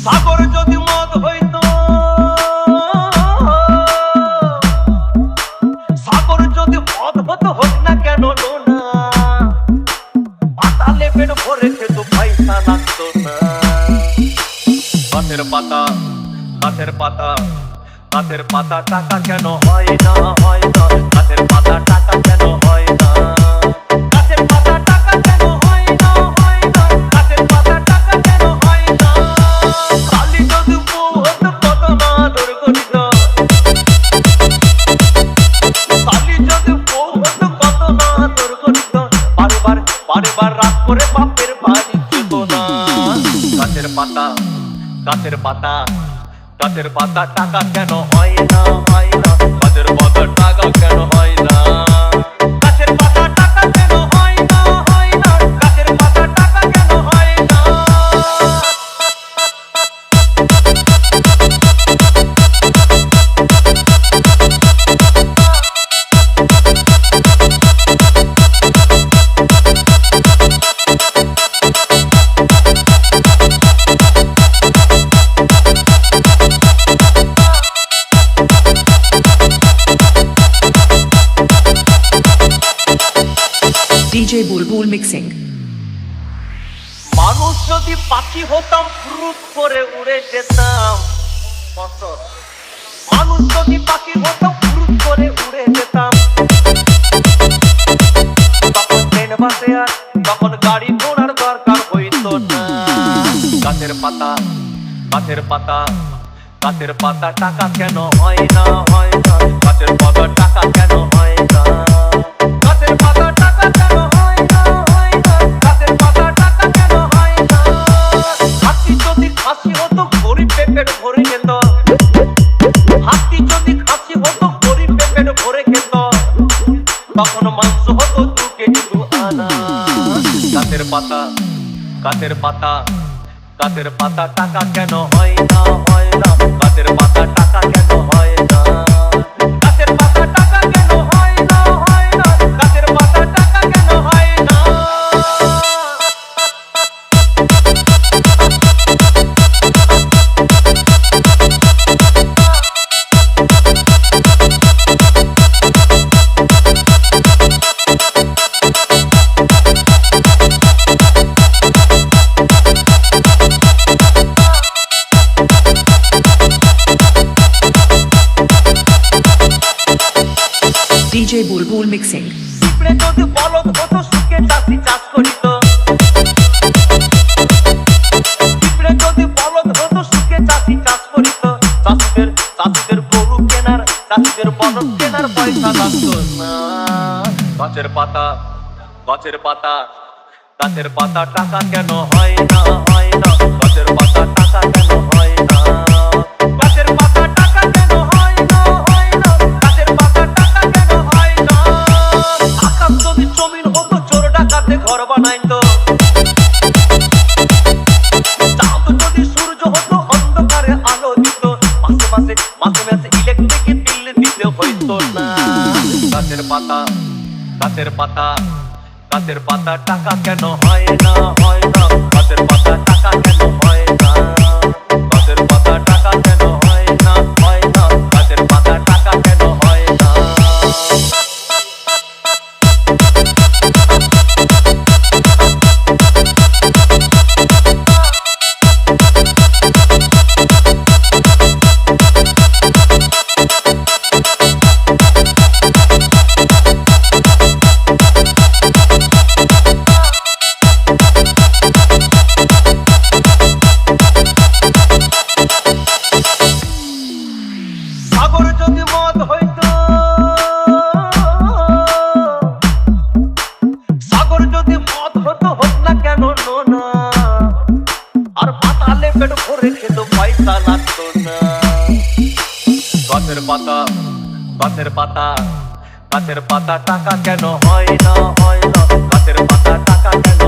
সাগর যদি মদ হইতো, সাগর যদি মদ হতো হোক না কেন না, পাতালে পেট ভরে খেত পয়সা লাগতো না। গাছের পাতা, গাছের পাতা, গাছের পাতা টাকা কেন হয় না, হয় না। গাছের পাতা টাকা কেন হয় না, গাছের পাতা টাকা কেন হয় না, হয় না। গাছের পাতা টাকা কেন হয় না। কালি যদি বউ হতো কত না আদর করিত, কালি যদি বউ হতো কত না আদর করিত। বারবার বারবার রাত করে বাপের বাড়ি যেত না। গাছের পাতা, গাছের পাতা, গাছের পাতা টাকা কেন হয় না, হয় না। গাছের পাতা টাকা কেন হয় না, গাছের পাতা টাকা কেন হয় না, হয় না। গাছের পাতা টাকা কেন হয় না। DJ Bulbul Mixing. মানুষ যদি পাখি হতাম ফুরুত করে উড়ে যেতাম। মানুষ যদি পাখি হতাম ফুরুত করে উড়ে যেতাম। তখন ট্রেন বাসে আর তখন গাড়ি ঘোড়ার দরকার হইতো না। গাছের পাতা, গাছের পাতা, গাছের পাতা টাকা কেন হয় না, হয় না। গাছের পাতা টাকা কেন হয় না, গাছের পাতা টাকা কেন হয় না, হয় না। গাছের পাতা টাকা কেন হয় না। হাতি যদি খাসি হতো গরিব পেট ভরে যেত, হাতি যদি খাসি হতো গরিব পেট ভরে খেত। তখন মাংস হতো 2 কেজি 2 আনা। গাছের পাতা, গাছের পাতা, গাছের পাতা টাকা কেন হয় না, হয় না। গাছের পাতা টাকা কেন হয় না, গাছের পাতা টাকা কেন হয় না, হয় না। গাছের পাতা টাকা কেন হয় না। DJ Bulbul Mixing. পিঁপড়ে যদি বলদ হতো সুখে চাষি চাষ করিত, পিঁপড়ে যদি বলদ হতো সুখে চাষি চাষ করিত। চাষিদের চাষিদের গরু কেনার, চাষিদের বলদ কেনার পয়সা লাগতো না। গাছের পাতা, গাছের পাতা, গাছের পাতা টাকা কেন হয় না, হয় না। গাছের পাতা টাকা কেন হয় না, গাছের পাতা টাকা কেন হয় না, হয় না। গাছের পাতা টাকা কেন হয় না। আকাশ যদি জমিন হতো চোর ডাকাতে ঘর বানাইতো, চাঁদ যদি সূর্য হতো অন্ধকারে আলো দিত। মাসে মাসে মাসে মাসে ইলেকট্রিক বিল দিতে হইতো না। গাছের পাতা, গাছের পাতা, গাছের পাতা টাকা কেন হয় না, হয় না। গাছের পাতা টাকা কেন হয় না, গাছের পাতা টাকা কেন হয় না, হয় না। গাছের পাতা টাকা কেন হয় না। সাগর যদি মদ হইতো, সাগর যদি মদ হতো হোক না কেন না, আর পাতালে পেট ভরে খেত পয়সা লাগতো না। গাছের পাতা, গাছের পাতা, গাছের পাতা টাকা কেন হয় না, হয় না। গাছের পাতা টাকা কেন